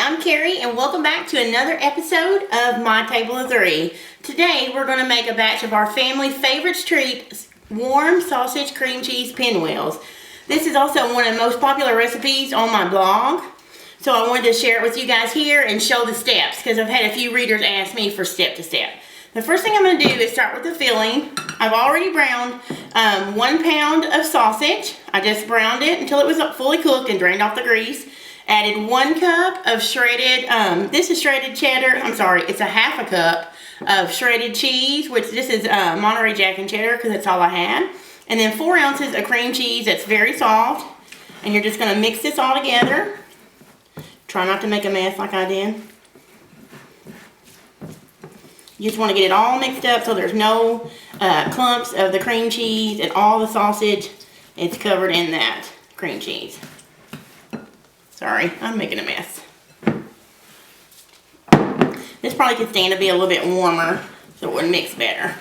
I'm Carrie, and welcome back to another episode of My Table of Three. Today, we're going to make a batch of our family favorites treat, warm sausage cream cheese pinwheels. This is also one of the most popular recipes on my blog, so I wanted to share it with you guys here and show the steps, because I've had a few readers ask me for step to step. The first thing I'm going to do is start with the filling. I've already browned 1 pound of sausage. I just browned it until it was fully cooked and drained off the grease. Added 1 cup of shredded, this is shredded cheddar, I'm sorry, it's a half a cup of shredded cheese, which this is Monterey Jack and cheddar because that's all I had. And then 4 ounces of cream cheese that's very soft. And you're just going to mix this all together. Try not to make a mess like I did. You just want to get it all mixed up so there's no clumps of the cream cheese and all the sausage. It's covered in that cream cheese. Sorry, I'm making a mess. This probably could stand to be a little bit warmer so it would mix better.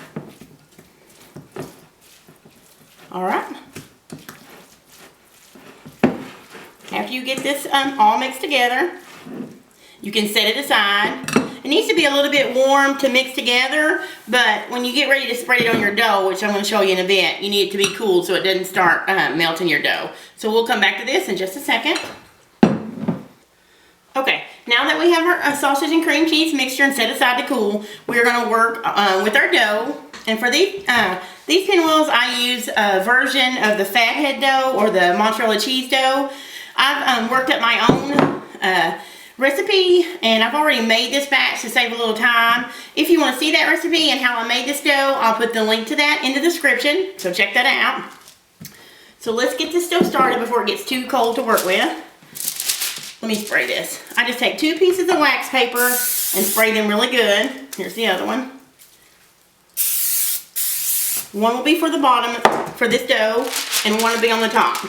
Alright. After you get this all mixed together, you can set it aside. It needs to be a little bit warm to mix together, but when you get ready to spread it on your dough, which I'm going to show you in a bit, you need it to be cool so it doesn't start melting your dough. So we'll come back to this in just a second. Okay, now that we have our sausage and cream cheese mixture and set aside to cool, we're going to work with our dough. And for these pinwheels, I use a version of the fathead dough or the mozzarella cheese dough. I've worked up my own recipe, and I've already made this batch to save a little time. If you want to see that recipe and how I made this dough, I'll put the link to that in the description, so check that out. So let's get this dough started before it gets too cold to work with. Let me spray this. I just take 2 pieces of wax paper and spray them really good. Here's the other one. One will be for the bottom for this dough, and one will be on the top.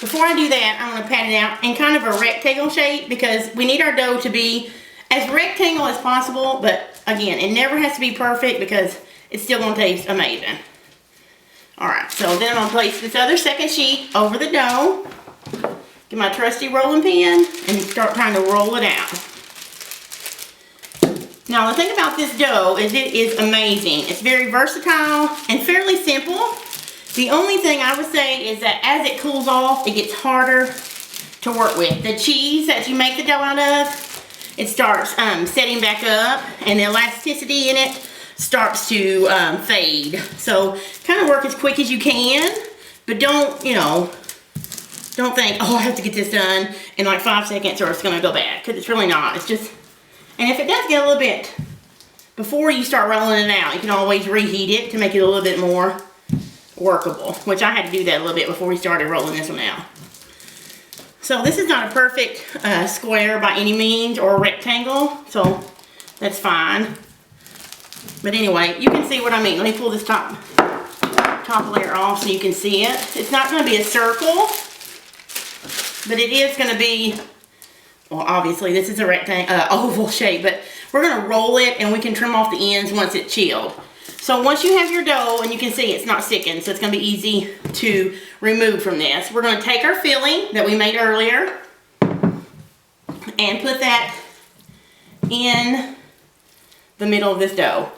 Before I do that, I'm going to pat it out in kind of a rectangle shape because we need our dough to be as rectangle as possible, but again, it never has to be perfect because it's still going to taste amazing. Alright, so then I'm going to place this other second sheet over the dough. Get my trusty rolling pin and start trying to roll it out. Now the thing about this dough is it is amazing. It's very versatile and fairly simple. The only thing I would say is that as it cools off, it gets harder to work with. The cheese that you make the dough out of, it starts setting back up, and the elasticity in it starts to fade. So kind of work as quick as you can, but don't, don't think, oh, I have to get this done in like 5 seconds or it's going to go bad, because it's really not. It's just, and if it does get a little bit, before you start rolling it out, you can always reheat it to make it a little bit more workable, which I had to do that a little bit before we started rolling this one out. So this is not a perfect square by any means, or rectangle, so that's fine. But anyway, you can see what I mean. Let me pull this top layer off so you can see it. It's not going to be a circle, but it is going to be, well, obviously this is a rectangle, oval shape, but we're going to roll it and we can trim off the ends once it's chilled. So once you have your dough, and you can see it's not sticking, so it's going to be easy to remove from this. We're going to take our filling that we made earlier and put that in the middle of this dough.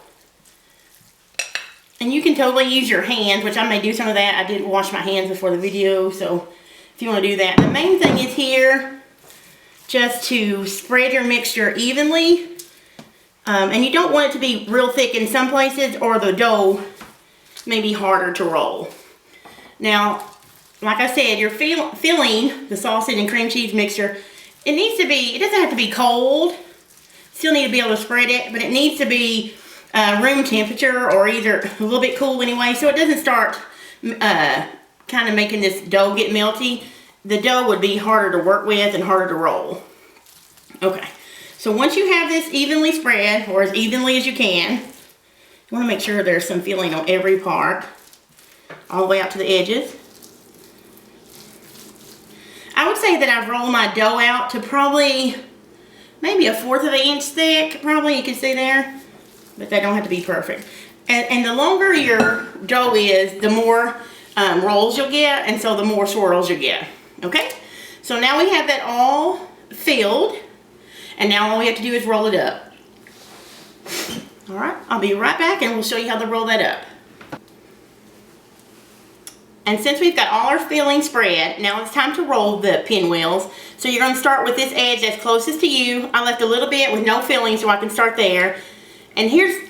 And you can totally use your hands, which I may do some of that. I did wash my hands before the video, so if you want to do that. The main thing is here just to spread your mixture evenly. And you don't want it to be real thick in some places, or the dough may be harder to roll. Now, like I said, you're filling the sausage and cream cheese mixture. It needs to be, it doesn't have to be cold. Still need to be able to spread it, but it needs to be room temperature, or either a little bit cool anyway, so it doesn't start kind of making this dough get melty. The dough would be harder to work with and harder to roll. Okay. So once you have this evenly spread, or as evenly as you can, you want to make sure there's some filling on every part, all the way out to the edges. I would say that I've rolled my dough out to probably maybe 1/4 of an inch thick, probably, you can see there, but they don't have to be perfect. And the longer your dough is, the more rolls you'll get, and so the more swirls you get. Okay? So now we have that all filled. And now all we have to do is roll it up. All right, I'll be right back and we'll show you how to roll that up. And since we've got all our filling spread, now it's time to roll the pinwheels. So you're going to start with this edge that's closest to you. I left a little bit with no filling so I can start there. And here's,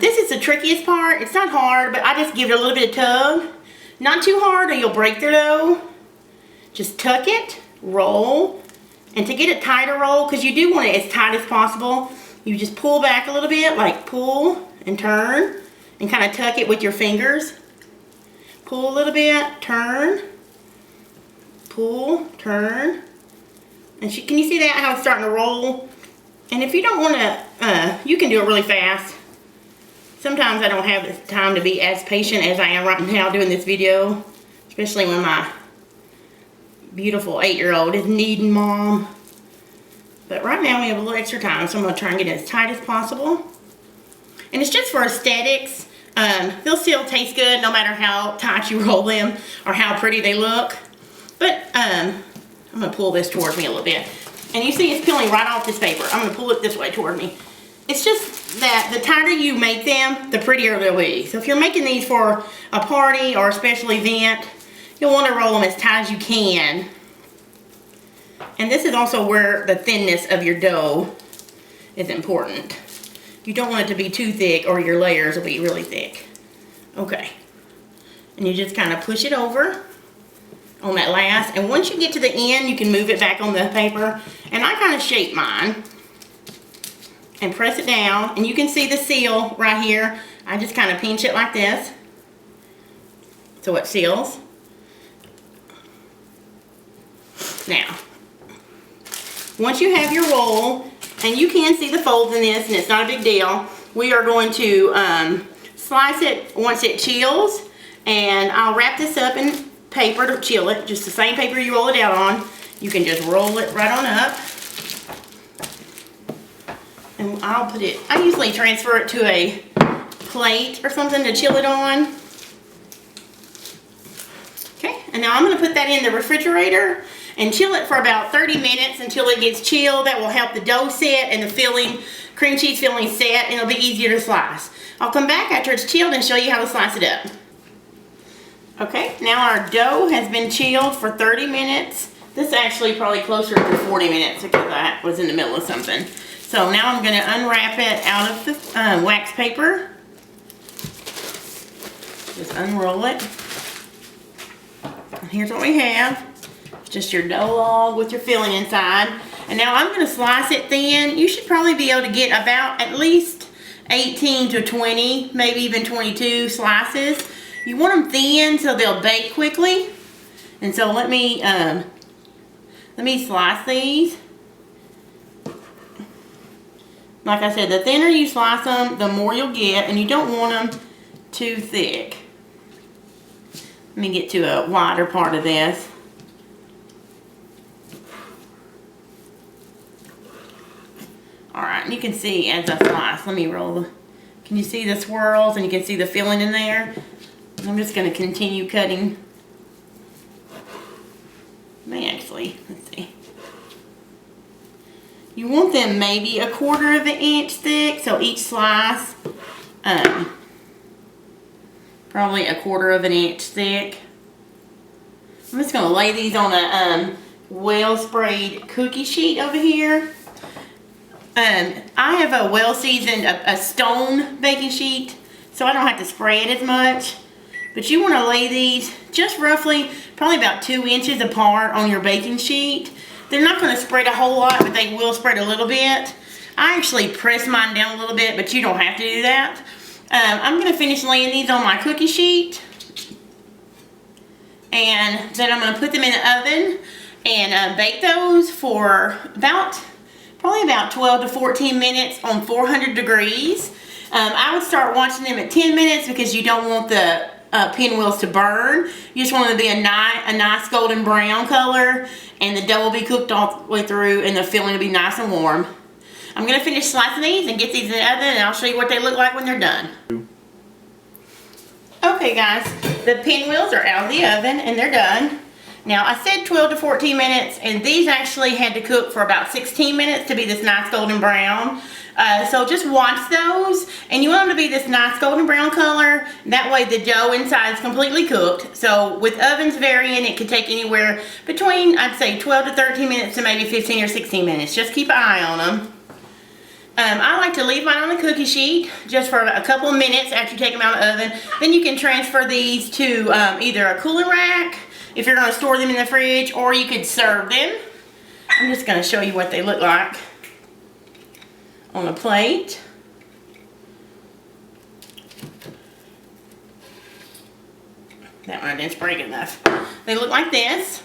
this is the trickiest part. It's not hard, but I just give it a little bit of tug. Not too hard or you'll break the dough. Just tuck it, roll. And to get a tighter roll, because you do want it as tight as possible, you just pull back a little bit, like pull and turn. And kind of tuck it with your fingers. Pull a little bit, turn, pull, turn. And can you see that, how it's starting to roll? And if you don't want to, you can do it really fast. Sometimes I don't have the time to be as patient as I am right now doing this video. Especially when my beautiful 8-year-old is needing mom. But right now we have a little extra time, so I'm going to try and get it as tight as possible. And it's just for aesthetics. They'll still taste good no matter how tight you roll them or how pretty they look. But I'm going to pull this towards me a little bit. And you see it's peeling right off this paper. I'm going to pull it this way toward me. It's just that the tighter you make them, the prettier they'll be. So if you're making these for a party or a special event, you'll want to roll them as tight as you can. And this is also where the thinness of your dough is important. You don't want it to be too thick or your layers will be really thick. Okay. And you just kind of push it over on that last. And once you get to the end, you can move it back on the paper. And I kind of shape mine. And press it down. And you can see the seal right here. I just kind of pinch it like this. So it seals. Now, once you have your roll, and you can see the folds in this, and it's not a big deal. We are going to slice it once it chills, and I'll wrap this up in paper to chill it, just the same paper you roll it out on. You can just roll it right on up. And I usually transfer it to a plate or something to chill it on. Okay, and now I'm going to put that in the refrigerator and chill it for about 30 minutes until it gets chilled. That will help the dough set and the filling, cream cheese filling set, and it'll be easier to slice. I'll come back after it's chilled and show you how to slice it up. Okay, now our dough has been chilled for 30 minutes. This is actually probably closer to 40 minutes because I was in the middle of something. So now I'm going to unwrap it out of the wax paper. Just unroll it. And here's what we have. Just your dough log with your filling inside. And now I'm going to slice it thin. You should probably be able to get about at least 18 to 20, maybe even 22 slices. You want them thin so they'll bake quickly. And so let me slice these. Like I said, the thinner you slice them, the more you'll get, and you don't want them too thick. Let me get to a wider part of this. Alright, and you can see as I slice, let me roll. Can you see the swirls and you can see the filling in there? And I'm just going to continue cutting. Actually, let's see. You want them maybe 1/4 of an inch thick, so each slice, probably 1/4 of an inch thick. I'm just going to lay these on a well-sprayed cookie sheet over here. I have a well-seasoned, a stone baking sheet, so I don't have to spray it as much. But you want to lay these just roughly, probably about 2 inches apart on your baking sheet. They're not going to spread a whole lot, but they will spread a little bit. I actually press mine down a little bit, but you don't have to do that. I'm going to finish laying these on my cookie sheet. And then I'm going to put them in the oven and bake those for probably about 12 to 14 minutes on 400 degrees. I would start watching them at 10 minutes because you don't want the pinwheels to burn. You just want them to be a nice golden brown color, and the dough will be cooked all the way through and the filling will be nice and warm. I'm going to finish slicing these and get these in the oven, and I'll show you what they look like when they're done. Okay guys, the pinwheels are out of the oven and they're done. Now I said 12 to 14 minutes, and these actually had to cook for about 16 minutes to be this nice golden brown. So just watch those, and you want them to be this nice golden brown color. That way the dough inside is completely cooked. So with ovens varying, it could take anywhere between, I'd say, 12 to 13 minutes to maybe 15 or 16 minutes. Just keep an eye on them. I like to leave mine on the cookie sheet just for a couple of minutes after you take them out of the oven. Then you can transfer these to either a cooling rack if you're going to store them in the fridge, or you could serve them. I'm just going to show you what they look like on a plate. That one I didn't spray good enough. They look like this,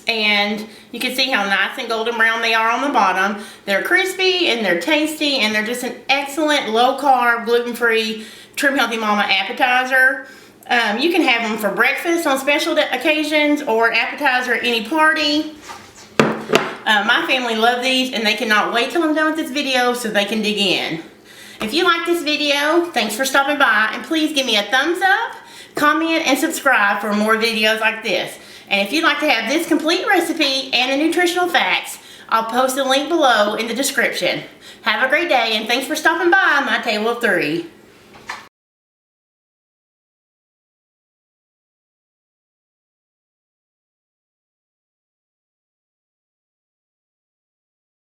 and you can see how nice and golden brown they are on the bottom. They're crispy and they're tasty, and they're just an excellent low-carb, gluten-free, Trim Healthy Mama appetizer. You can have them for breakfast on special occasions or appetizer at any party. My family love these, and they cannot wait till I'm done with this video so they can dig in. If you like this video, thanks for stopping by, and please give me a thumbs up, comment, and subscribe for more videos like this. And if you'd like to have this complete recipe and the nutritional facts, I'll post a link below in the description. Have a great day, and thanks for stopping by my table of 3.